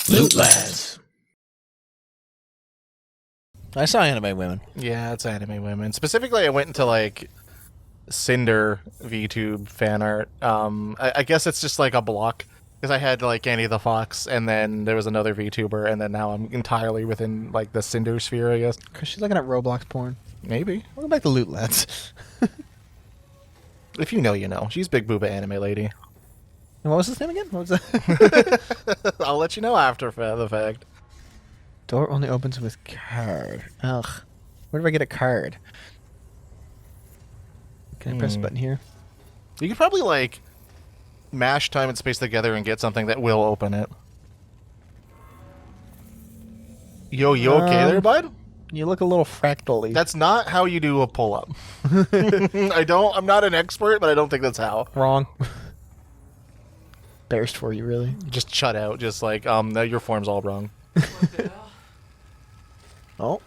Themlootlads. I saw anime women. Yeah, it's anime women. Specifically, I went into like Cinder VTube fan art. I guess it's just like a block because I had like Annie the Fox, and then there was another VTuber, and then now I'm entirely within like the Cinder sphere, I guess. Because she's looking at Roblox porn. Maybe. Welcome back to Loot Lads. If you know, you know. She's big booba anime lady. And what was his name again? What was that? I'll let you know after the fact. Door only opens with card. Ugh. Where do I get a card? Can I press a button here? You could probably like mash time and space together and get something that will open it. Yo, you okay there, bud? You look a little fractally. That's not how you do a pull-up. I'm not an expert, but I don't think that's how. Wrong. Embarrassed for you, really. Just shut out. Just like, no, your form's all wrong. Oh.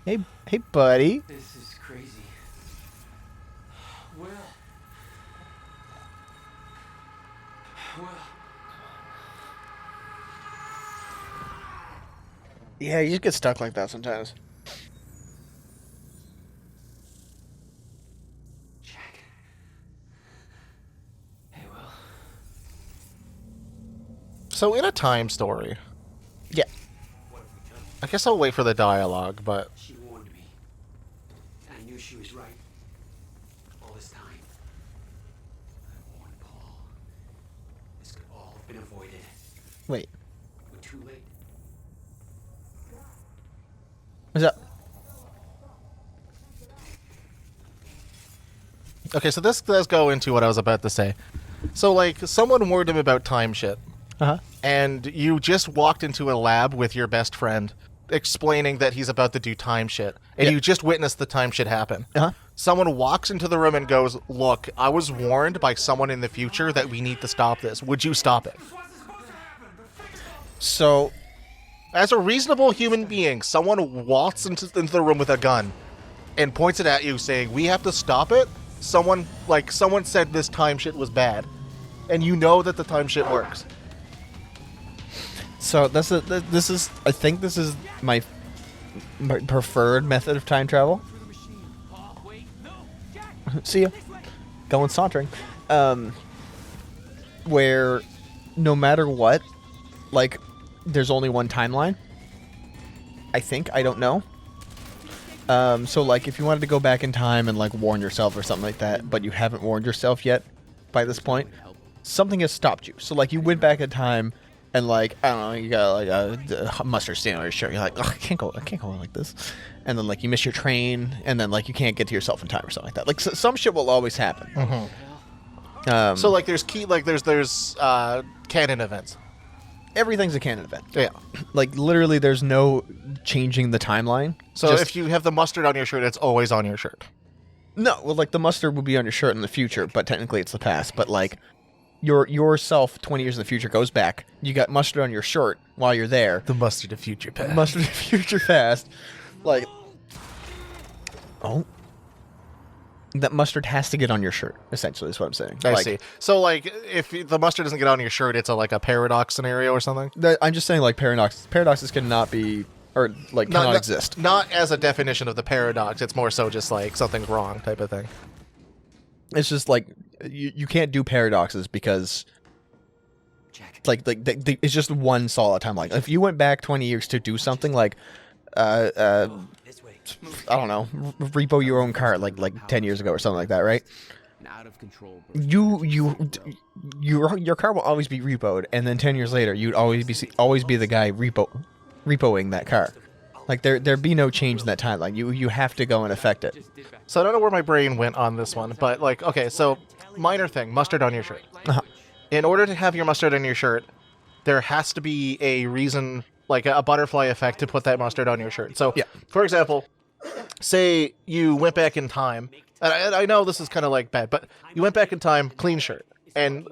Hey, buddy. This is crazy. Well. Yeah, you just get stuck like that sometimes. Jack. Hey, Will. So in a time story, Yeah. What have we done? I guess I'll wait for the dialogue, but She warned me. I knew she was right. All this time. I warned Paul. This could all have been avoided. Wait. We're too late. What's up? okay, so this does go into what I was about to say. So like, someone warned him about time shit, Uh-huh. and you just walked into a lab with your best friend explaining that he's about to do time shit, and Yeah. you just witnessed the time shit happen. Uh-huh. Someone walks into the room and goes, "Look, I was warned by someone in the future that we need to stop this. Would you stop it?" So, As a reasonable human being, someone walks into the room with a gun and points it at you saying, "We have to stop it." Someone said this time shit was bad, and you know that the time shit works. I think this is my preferred method of time travel. See ya. Going sauntering. Where no matter what, like, there's only one timeline. I think. I don't know. So, like, if you wanted to go back in time and, like, warn yourself or something like that, but you haven't warned yourself yet by this point, something has stopped you. So, like, you went back in time and, like, I don't know, you got, like, a mustard stain on your shirt. You're like, oh, I can't go like this. And then, like, you miss your train, and then, like, you can't get to yourself in time or something like that. Like, some shit will always happen. So like, there's canon events. Everything's a canon event. Yeah. Like, literally, there's no changing the timeline. So Just- if you have the mustard on your shirt, it's always on your shirt. No, well, like, the mustard would be on your shirt in the future, but technically it's the past. But, like, yourself 20 years in the future goes back. You got mustard on your shirt while you're there. The mustard of future past. Mustard in the future past. Like, oh. That mustard has to get on your shirt, essentially, is what I'm saying. I Like, see. So like, if the mustard doesn't get on your shirt, it's like a paradox scenario or something. I'm just saying, like, paradoxes cannot be, or, like, cannot exist. Not as a definition of the paradox. It's more so just like something's wrong type of thing. It's just, like, you can't do paradoxes because, Jack. it's just one solid timeline. If you went back 20 years to do something like, This way. I don't know, repo your own car like 10 years ago or something like that, right? Out of control. Your car will always be repoed, and then 10 years later, you'd always be the guy repoing that car. Like, there'd be no change in that timeline. You have to go and affect it. So I don't know where my brain went on this one, but like, okay, so minor thing, mustard on your shirt. Uh-huh. In order to have your mustard on your shirt, there has to be a reason, like a butterfly effect, to put that mustard on your shirt. So, Yeah. for example, say you went back in time, and I know this is kind of like bad, but you went back in time, clean shirt, and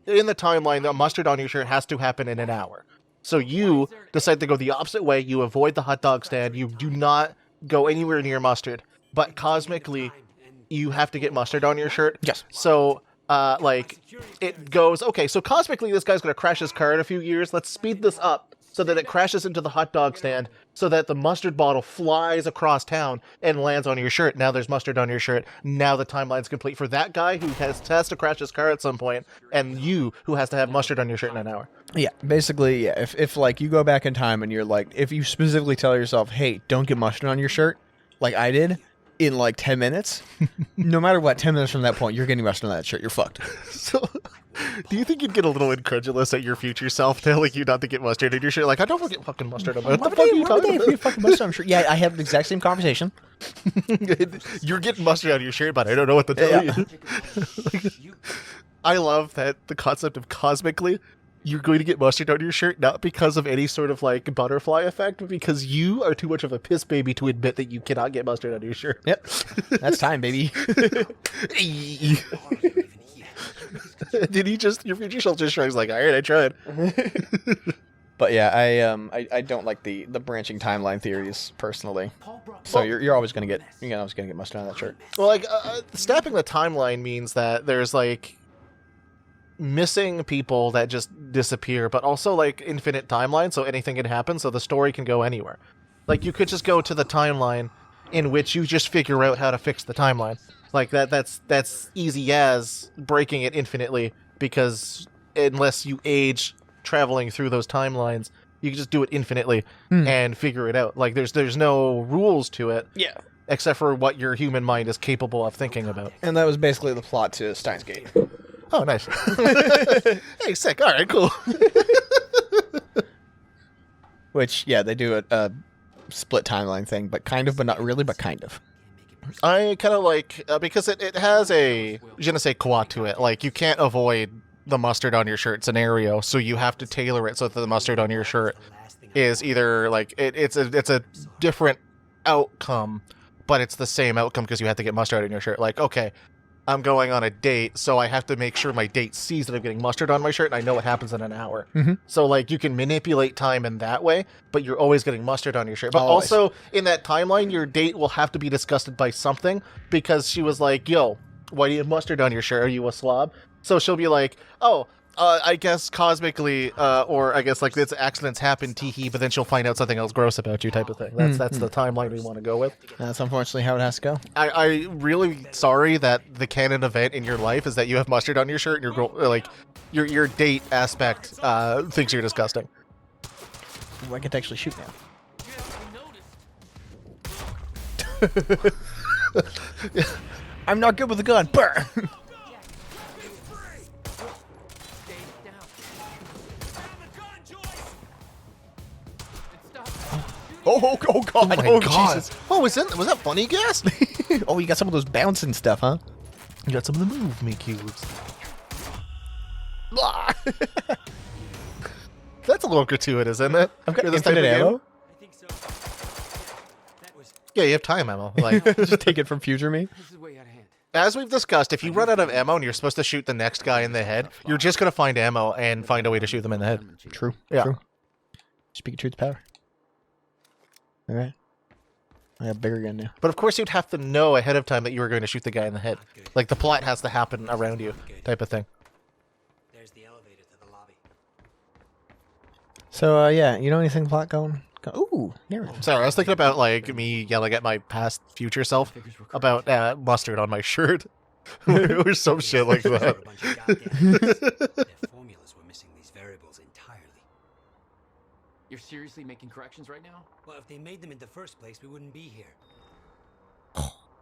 in the timeline, the mustard on your shirt has to happen in an hour. So you decide to go the opposite way. You avoid the hot dog stand. You do not go anywhere near mustard. But cosmically, you have to get mustard on your shirt. Yes. So like it goes, okay, so cosmically this guy's going to crash his car in a few years. Let's speed this up so that it crashes into the hot dog stand so that the mustard bottle flies across town and lands on your shirt. Now there's mustard on your shirt. Now the timeline's complete for that guy who has to crash his car at some point, and you who has to have mustard on your shirt in an hour. Yeah, basically, yeah. If like you go back in time and you're like, if you specifically tell yourself, hey, don't get mustard on your shirt, like I did, in like 10 minutes, no matter what, 10 minutes from that point, you're getting mustard on that shirt. You're fucked. So, do you think you'd get a little incredulous at your future self telling you not to get mustard in your shirt? Like, I don't get fucking mustard on my shirt. What the fuck are you talking about? Fucking mustard on your shirt? Yeah, I have the exact same conversation. You're getting mustard on your shirt, but I don't know what to tell you. I love that the concept of cosmically, you're going to get mustard on your shirt, not because of any sort of like butterfly effect, but because you are too much of a piss baby to admit that you cannot get mustard on your shirt. Yep. That's time, baby. Did he just, your future self just shrugs like, all right, I tried. But yeah, I don't like the branching timeline theories personally. So you're always gonna get mustard on that shirt. Well, like snapping the timeline means that there's like missing people that just disappear, but also like infinite timeline, so anything can happen, so the story can go anywhere. Like you could just go to the timeline in which you just figure out how to fix the timeline. Like that's easy as breaking it infinitely, because unless you age traveling through those timelines, you can just do it infinitely and figure it out. Like there's no rules to it. Yeah. Except for what your human mind is capable of thinking about. And that was basically the plot to Steins Gate. Oh, nice. Hey, sick. All right, cool. Which, yeah, they do a split timeline thing, but not really, but kind of. I kind of like, because it has a je ne sais quoi to it. Like, you can't avoid the mustard on your shirt scenario, so you have to tailor it so that the mustard on your shirt is either, like, it's a different outcome, but it's the same outcome because you have to get mustard on your shirt. Like, okay, I'm going on a date, so I have to make sure my date sees that I'm getting mustard on my shirt, and I know what happens in an hour. Mm-hmm. So, like, you can manipulate time in that way, but you're always getting mustard on your shirt. But Always. also, in that timeline, your date will have to be disgusted by something, because she was like, yo, why do you have mustard on your shirt? Are you a slob? So she'll be like, oh, I guess cosmically, or I guess like this accidents happen, teehee, but then she'll find out something else gross about you type of thing. That's the timeline we want to go with. That's unfortunately how it has to go. I'm really sorry that the canon event in your life is that you have mustard on your shirt and your girl, like your date aspect thinks you're disgusting. Ooh, I get to actually shoot now. I'm not good with a gun. Burr. Oh god! Oh my god! Jesus. Oh, was that funny gas? Oh, you got some of those bouncing stuff, huh? You got some of the move me cubes. That's a little gratuitous, isn't it? I've got For this type infinite of game? ammo. I think so. That was. Yeah, you have time ammo. Like, Just take it from future me. This is way out of hand. as we've discussed, if you run out of ammo and you're supposed to shoot the next guy in the head, you're just gonna find ammo and find a way to shoot them in the head. True. Yeah. True. Speaking truth to power. All right. I got a bigger gun now. But of course, you'd have to know ahead of time that you were going to shoot the guy in the head. Like the plot has to happen around you, type of thing. There's the elevator to the lobby. So yeah, you know anything plot going? Ooh, there we go. Sorry, I was thinking about like me yelling at my past future self about mustard on my shirt, or some shit like that. A bunch of goddamn idiots. Their formulas were missing these variables entirely. You're seriously making corrections right now? Well, if they made them in the first place, we wouldn't be here.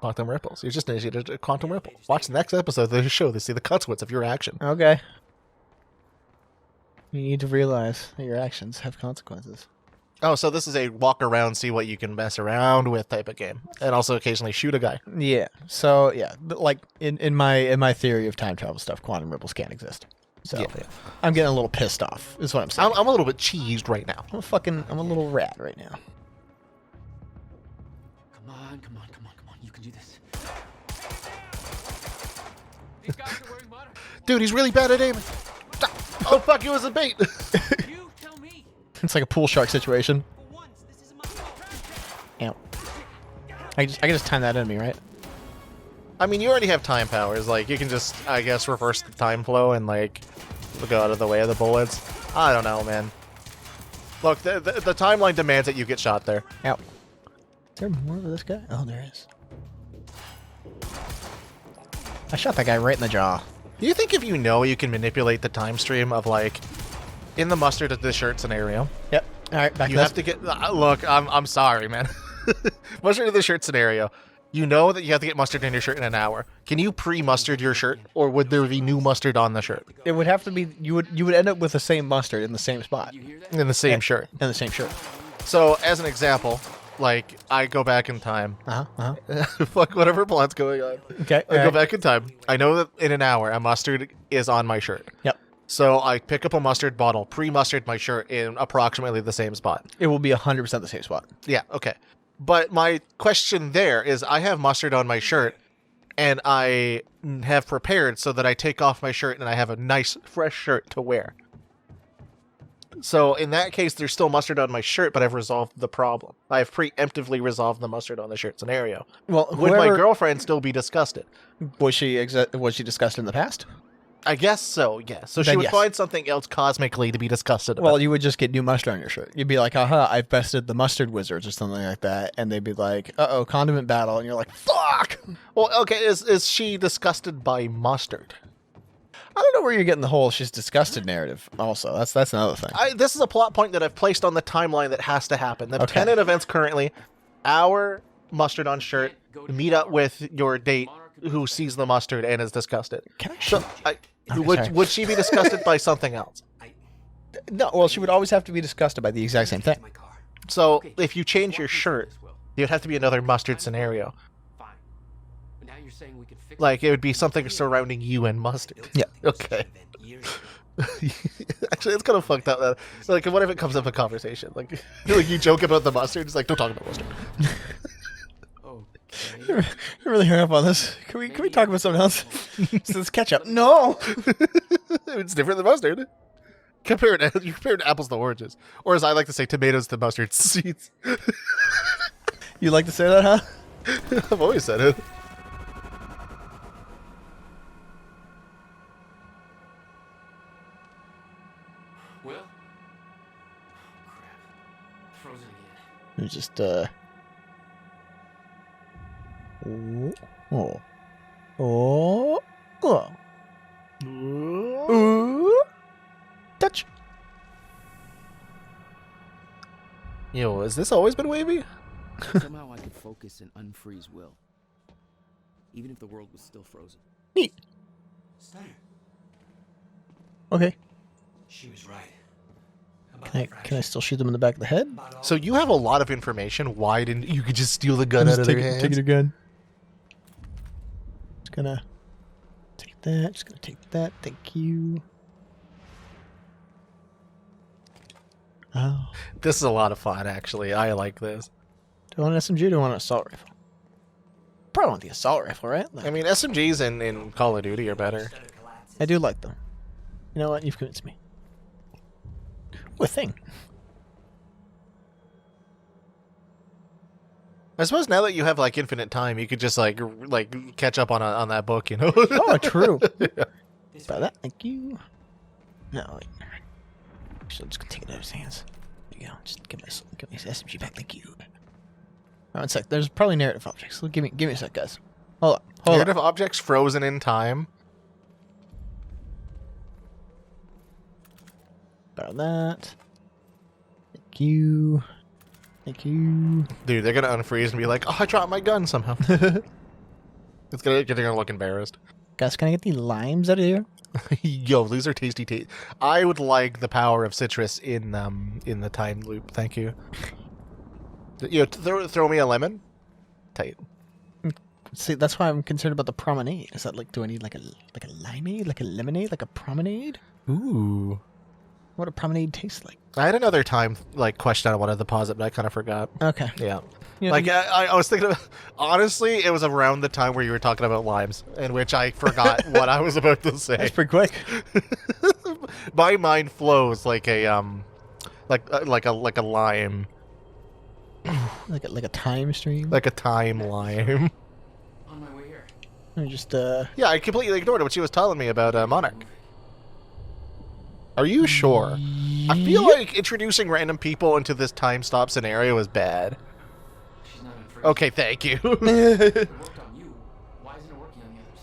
Quantum ripples. You just initiated a quantum ripple. Watch the next episode of the show to see the consequence of your action. Okay. You need to realize that your actions have consequences. Oh, so this is a walk around, see what you can mess around with type of game, and also occasionally shoot a guy. Yeah. So yeah, like in my theory of time travel stuff, quantum ripples can't exist. So Yeah. I'm getting a little pissed off. Is what I'm saying. I'm a little bit cheesed right now. I'm a little rat right now. Come on. You can do this. These guys are wearing mud. Dude, he's really bad at aiming. Oh fuck, it was a bait. You tell me. It's like a pool shark situation. For once, this isn't my fault. Ow. I can just time that enemy, right? I mean, you already have time powers. Like, you can just, I guess, reverse the time flow and, like, go out of the way of the bullets. I don't know, man. Look, the timeline demands that you get shot there. Ow. Is there more of this guy? Oh, there is. I shot that guy right in the jaw. Do you think if you know you can manipulate the time stream of, like, in the mustard of the shirt scenario? Yep. All right, back You to have to get... look, I'm sorry, man. Mustard of the shirt scenario. You know that you have to get mustard in your shirt in an hour. Can you pre-mustard your shirt, or would there be new mustard on the shirt? It would have to be you would end up with the same mustard in the same spot. In the same shirt. In the same shirt. So, as an example, like, I go back in time. Fuck whatever plot's going on. Okay. I go back in time. I know that in an hour, a mustard is on my shirt. Yep. So I pick up a mustard bottle, pre-mustard my shirt in approximately the same spot. It will be 100% the same spot. Yeah, okay. But my question there is, I have mustard on my shirt, and I have prepared so that I take off my shirt and I have a nice, fresh shirt to wear. So in that case, there's still mustard on my shirt, but I've resolved the problem. I have preemptively resolved the mustard on the shirt scenario. Well, Would my girlfriend still be disgusted? was she discussed in the past? I guess so, yeah. So she Then would yes. find something else cosmically to be disgusted about. Well, you would just get new mustard on your shirt. You'd be like, "Aha! I've bested the mustard wizards" or something like that, and they'd be like, "Uh-oh, condiment battle," and you're like, "Fuck!" Well, okay, is she disgusted by mustard? I don't know where you're getting the whole "she's disgusted" narrative. Also, that's another thing. This is a plot point that I've placed on the timeline that has to happen. The Okay. tenant events currently, our mustard on shirt, meet up with your date who sees the mustard and is disgusted. Can I So, sorry. would she be disgusted by something else? No, well, she would always have to be disgusted by the exact same thing. My car. So, if you change your shirt, it would have to be another mustard scenario. Fine. But now you're saying we can fix Like, it would be something surrounding you and mustard. Yeah. Okay. Actually, it's kind of fucked up. Like, what if it comes up in conversation? Like you joke about the mustard. It's like, don't talk about mustard. You're really hung up on this. Can we talk about something else? So it's ketchup. No. It's different than mustard. You compared apples to oranges, or as I like to say, tomatoes to mustard seeds. You like to say that, huh? I've always said it. Will? Crap. Frozen again. You just touch. Yo, has this always been wavy? Somehow I could focus and unfreeze Will, even if the world was still frozen. Neat. Steiner. Okay. She was right. Can I still shoot them in the back of the head? So you have a lot of information. Why didn't you could just steal the gun out of their hands? Take it again. Just gonna take that. Just gonna take that. Thank you. Oh. This is a lot of fun, actually. I like this. Do I want an SMG or do I want an assault rifle? Probably want the assault rifle, right? Like, I mean, SMGs in Call of Duty are better. I do like them. You know what? You've convinced me. Ooh, a thing. I suppose now that you have like infinite time, you could just like catch up on that book, you know? Oh, true. Yeah. By that, thank you. No, wait. Actually, I'm just gonna take it out of his hands. There you go. Just give me his SMG back. Thank you. One sec. There's probably narrative objects. Give me a sec, guys. Hold on. Narrative objects frozen in time. About that. Thank you. Thank you. Dude, they're gonna unfreeze and be like, "Oh, I dropped my gun somehow." They're gonna look embarrassed. Guys, can I get the limes out of here? Yo, these are tasty. I would like the power of citrus in the time loop. Thank you. You know, throw me a lemon. Tight. See, that's why I'm concerned about the promenade. Is that like, do I need like a limeade, like a lemonade, like a promenade? Ooh. What a promenade tastes like. I had another time question I wanted to pause it, but I kind of forgot. Okay. Yeah. Yeah, Like I was thinking of, honestly, it was around the time where you were talking about limes, in which I forgot what I was about to say. that's pretty quick. My mind flows like a like a lime, like a time stream. like a time lime. On my way here. Let me just Yeah, I completely ignored what she was telling me about Monarch. Are you sure? I feel like introducing random people into this time stop scenario is bad. She's not unfreeze. Okay, thank you. It worked on you. Why isn't it working on the others?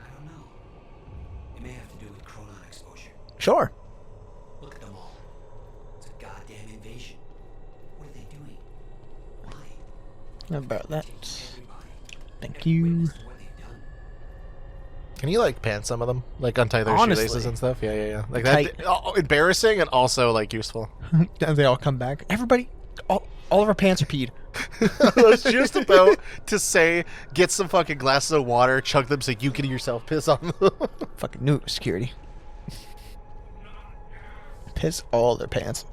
I don't know. It may have to do with chronon exposure. Sure. Look at them all. It's a goddamn invasion. What are they doing? Why? About that. Everybody. Thank you. Witness to what they've done. Can you like pan some of them, like untie their Honestly. shoelaces and stuff? Yeah. Like Tight. that, embarrassing and also like useful. And they all come back. Everybody, all of our pants are peed. I was just about to say, get some fucking glasses of water, chug them so you can yourself piss on them. Fucking new security. Piss all their pants.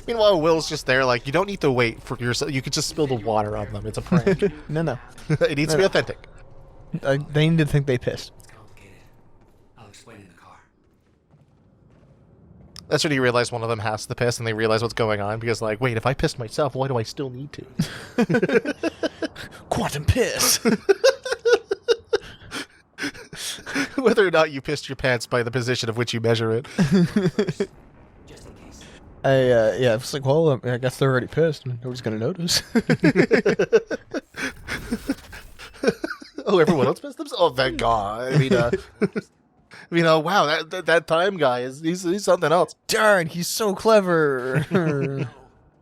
Meanwhile, Will's just there, like, you don't need to wait for yourself. You could just spill the water on them. It's a prank. No. It needs to be authentic. They need to think they pissed. It's complicated. I'll explain in the car. That's when you realize one of them has to piss, and they realize what's going on because, like, wait, if I pissed myself, why do I still need to? Quantum piss. Whether or not you pissed your pants by the position of which you measure it. Just in case. Yeah, it's like, well, I guess they're already pissed. Nobody's gonna notice. Oh, everyone else pissed themselves? Oh, thank God. Wow, that time guy he's something else. Darn, he's so clever. No,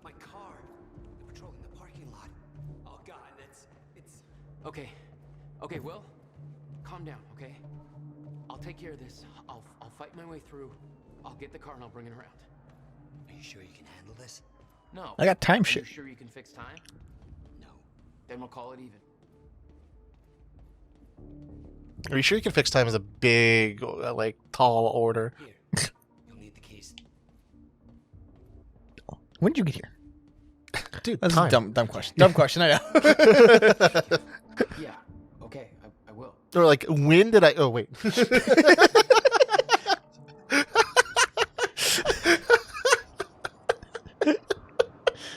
my car. They're patrolling the parking lot. Oh God, it's. Okay, Will, calm down, okay? I'll take care of this. I'll fight my way through. I'll get the car and I'll bring it around. Are you sure you can handle this? No. I got time Are shit. you sure you can fix time? No. Then we'll call it even. Are you sure you can fix time as a big, like, tall order? Here, you'll need the keys. When did you get here? Dude, That's time. a dumb question. Dumb question, I know. Yeah, okay, I will. Or like, when did I... Oh, wait.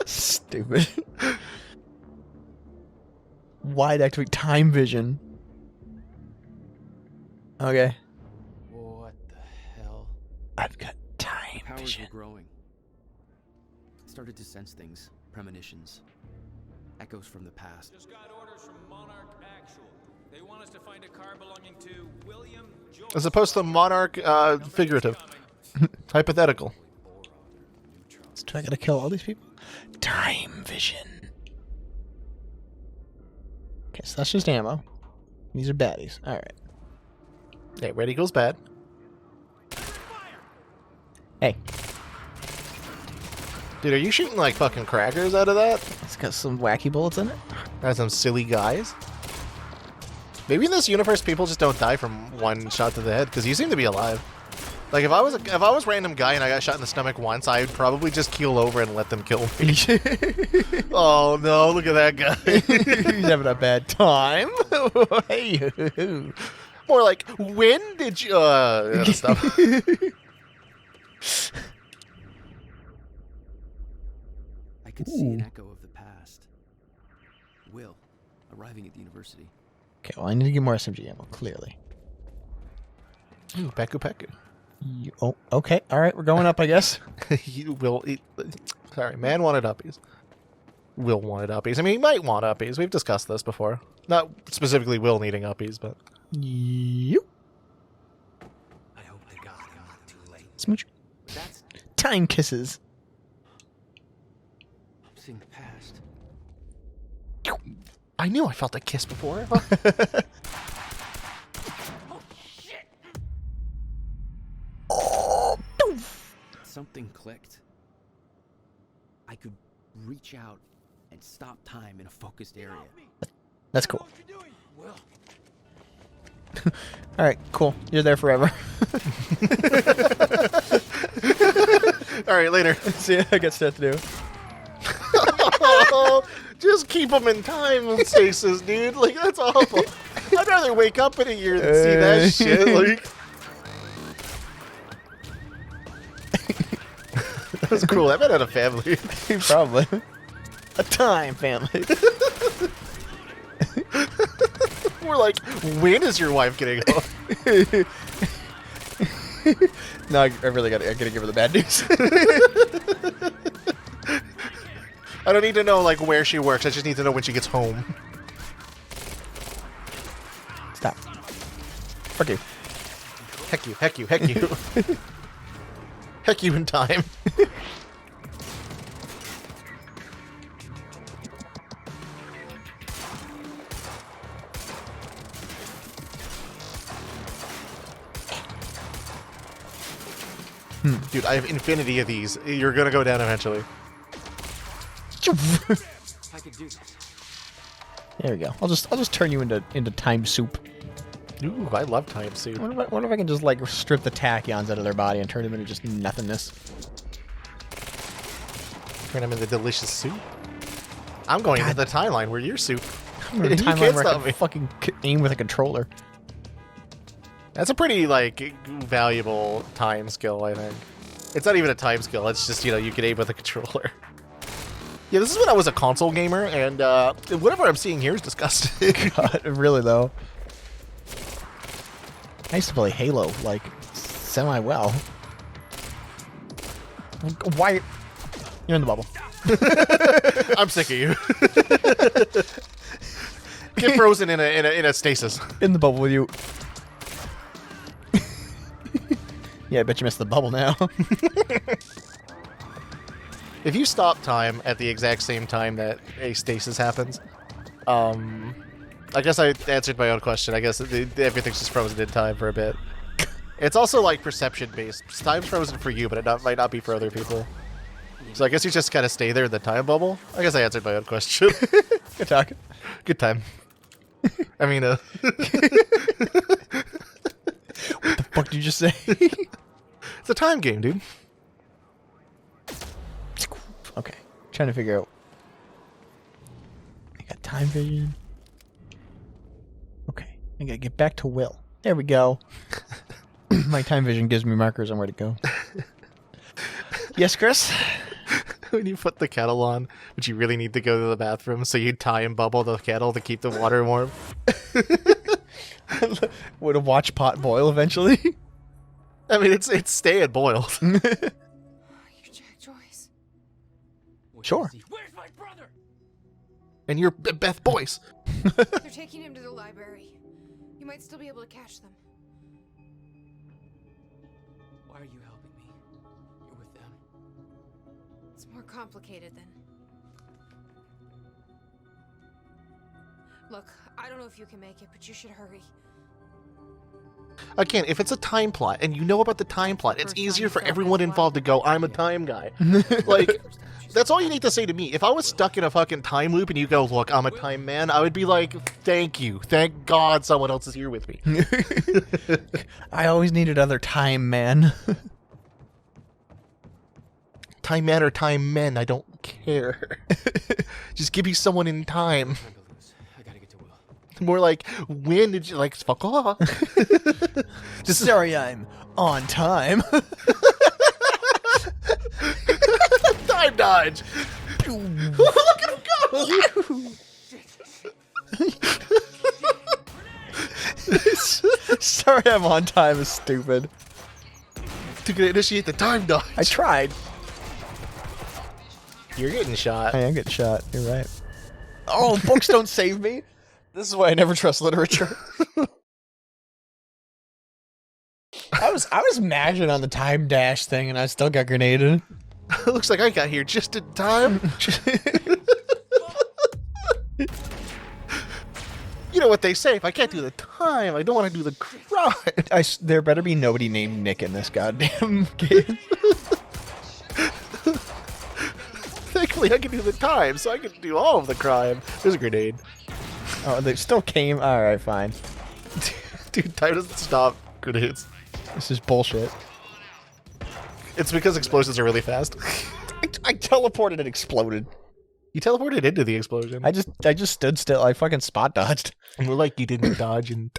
Stupid. Wide activate time vision. Okay. What the hell? I've got time Powers vision. were growing. Started to sense things, premonitions, echoes from the past. Just got orders from Monarch Actual. They want us to find a car belonging to William Joyce. As opposed to Monarch, figurative. Hypothetical. Do I gotta kill all these people? Time vision. Okay, so that's just ammo. These are baddies. Alright. Hey, ready goes bad. Hey, Dude, are you shooting like fucking crackers out of that? it's got some wacky bullets in it. That's some silly guys. Maybe in this universe, people just don't die from one shot to the head because you seem to be alive. Like if I was a random guy and I got shot in the stomach once, I would probably just keel over and let them kill me. Oh no! Look at that guy. He's having a bad time. Hey. More like, when did you? Stuff. I could see an echo of the past. Will, arriving at the university. Okay, well, I need to get more SMG ammo, clearly. Ooh, Peku Peku. Oh, okay. All right, we're going up, I guess. You will eat. Sorry, man wanted uppies. Will wanted uppies. I mean, he might want uppies. We've discussed this before. Not specifically Will needing uppies, but Yep. I hope to God I'm not too late. Smooch. That's... Time kisses. I'm seeing the past. I knew I felt a kiss before. Oh, poof. Something clicked. I could reach out and stop time in a focused area. That's cool. Will, All right, cool. You're there forever. All right, later. See, I got stuff to do. Just keep them in time stasis, dude. Like, that's awful. I'd rather wake up in a year than see that shit. Like, that was cool. I bet I had a family. Probably. A time family. We're like, when is your wife getting home? No, I really gotta give her the bad news. I don't need to know like where she works. I just need to know when she gets home. Stop. Fuck you. Heck you, heck you, heck you. Heck you in time. Dude, I have infinity of these. You're gonna go down eventually. I could do this. There we go. I'll just turn you into time soup. Ooh, I love time soup. Wonder if I can just like strip the tachyons out of their body and turn them into just nothingness. Turn them into delicious soup. I'm going into the timeline where you're soup. I'm in a You timeline can't where I stop can me. fucking aim with a controller. That's a pretty like valuable time skill, I think. It's not even a time skill. It's just, you know, you can aim with a controller. Yeah, this is when I was a console gamer, and whatever I'm seeing here is disgusting. God, really though. I used to play Halo like semi well. Like, why? You're in the bubble. I'm sick of you. Get frozen in a stasis. In the bubble with you. Yeah, I bet you missed the bubble now. If you stop time at the exact same time that a stasis happens, I guess I answered my own question. I guess everything's just frozen in time for a bit. It's also like perception based. Time's frozen for you, but it might not be for other people. So I guess you just kind of stay there in the time bubble. I guess I answered my own question. Good talk. Good time. I mean, What the fuck did you just say? it's a time game, dude. Okay, trying to figure out. I got time vision. Okay, I gotta get back to Will. There we go. My time vision gives me markers on where to go. Yes, Chris? When you put the kettle on, but you really need to go to the bathroom, so you time bubble the kettle to keep the water warm. Would a watch pot boil eventually? I mean, it's staying boiled. You're Jack Joyce. Sure. Where's my brother? And you're Beth Boyce. They're taking him to the library. You might still be able to catch them. Why are you helping me? You're with them. It's more complicated than... Look, I don't know if you can make it, but you should hurry. Again, if it's a time plot and you know about the time plot, it's easier for everyone involved to go, I'm a time guy. Like, that's all you need to say to me. If I was stuck in a fucking time loop and you go, look, I'm a time man, I would be like, thank you. Thank God someone else is here with me. I always needed other time, man. Time man or time men, I don't care. Just give me someone in time. Time to lose. I gotta get to Will. More like, when did you, like, fuck off. Sorry, I'm on time. Time dodge. Look at him go. Sorry, I'm on time is stupid. To initiate the time dodge. I tried. You're getting shot. I am getting shot. You're right. Oh, books don't save me. This is why I never trust literature. I was mashing on the time dash thing, and I still got grenaded. Looks like I got here just in time. You know what they say, if I can't do the time, I don't want to do the grind. There better be nobody named Nick in this goddamn game. Thankfully, I can do the time, so I can do all of the crime. There's a grenade. Oh, they still came. All right, fine. Dude, time doesn't stop grenades. This is bullshit. It's because explosions are really fast. I teleported and exploded. You teleported into the explosion. I just stood still. I fucking spot dodged. More like you didn't dodge and...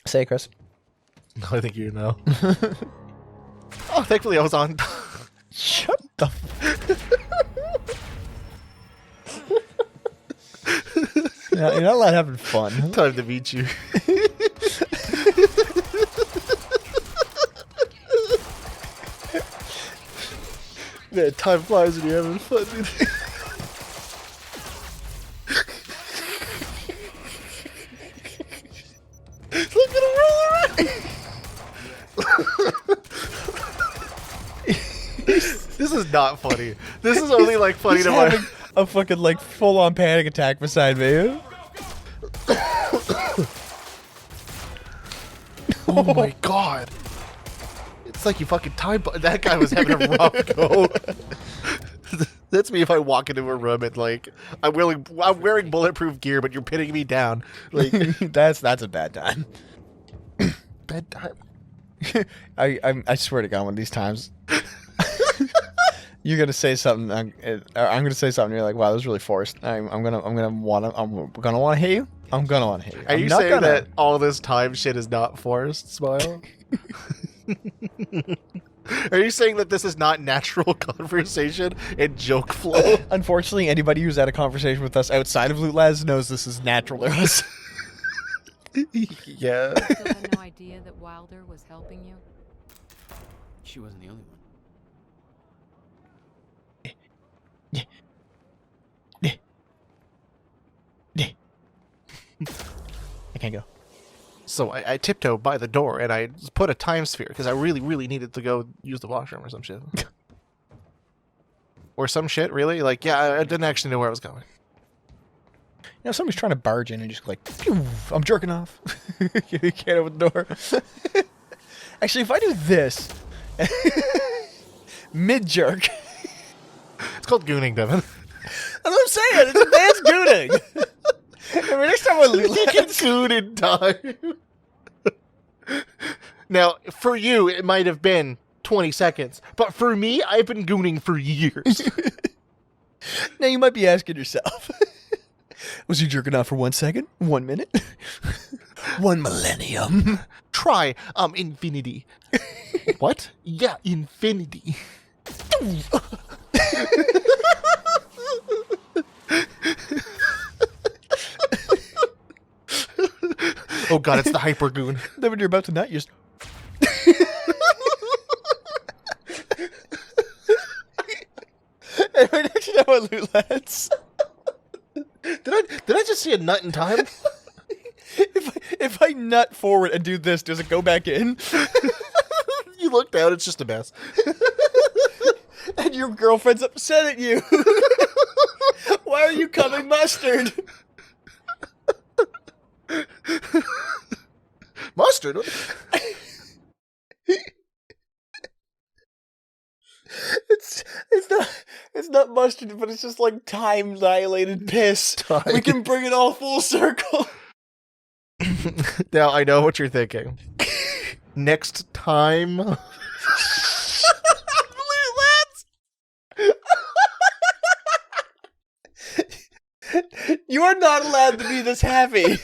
Say, Chris. No, I think you know. Oh, thankfully I was on. Shut the. You're not allowed having fun. Time to meet you. Man, time flies when you're having fun, dude. Look at him roll around. This is not funny. This is only like funny He's to my. having a fucking like full-on panic attack beside me. Oh my god. It's like you fucking time. That guy was having a rough go. That's me if I walk into a room and like I'm wearing bulletproof gear, but you're pinning me down. Like that's a bad time. bad time. I swear to God, one of these times, you're gonna say something. I'm gonna say something. You're like, "Wow, that was really forced." I'm gonna want to hit you. I'm gonna want to hit you. Are you saying that all this time shit is not forced, Smile? Are you saying that this is not natural conversation and joke flow? Unfortunately, anybody who's had a conversation with us outside of Lootlads knows this is natural to us. Yeah. Still had no idea that Wilder was helping you? She wasn't the only one. I can't go. So I tiptoe by the door and I put a time sphere because I really, really needed to go use the washroom or some shit. Or some shit, really? Like, yeah, I didn't actually know where I was going. You know, somebody's trying to barge in and just like, phew, I'm jerking off. You can't open the door. Actually, if I do this, mid-jerk. It's called gooning, Devin. That's what I'm saying. It's advanced gooning. I mean, next time I You can goon in time. Now, for you, it might have been 20 seconds. But for me, I've been gooning for years. Now, you might be asking yourself, was he jerking off for 1 second? 1 minute? 1 millennium? Try, infinity. What? Yeah, infinity. Oh god, it's the hyper goon. Then when you're about to nut, you just... Anyway, next time on Lootlads. Did I just see a nut in time? If I nut forward and do this, does it go back in? You look down, it's just a mess. And your girlfriend's upset at you. Why are you coming mustard? Mustard? It's not mustard, but it's just like time dilated piss. We can bring it all full circle. Now I know what you're thinking. Next time. You are not allowed to be this happy.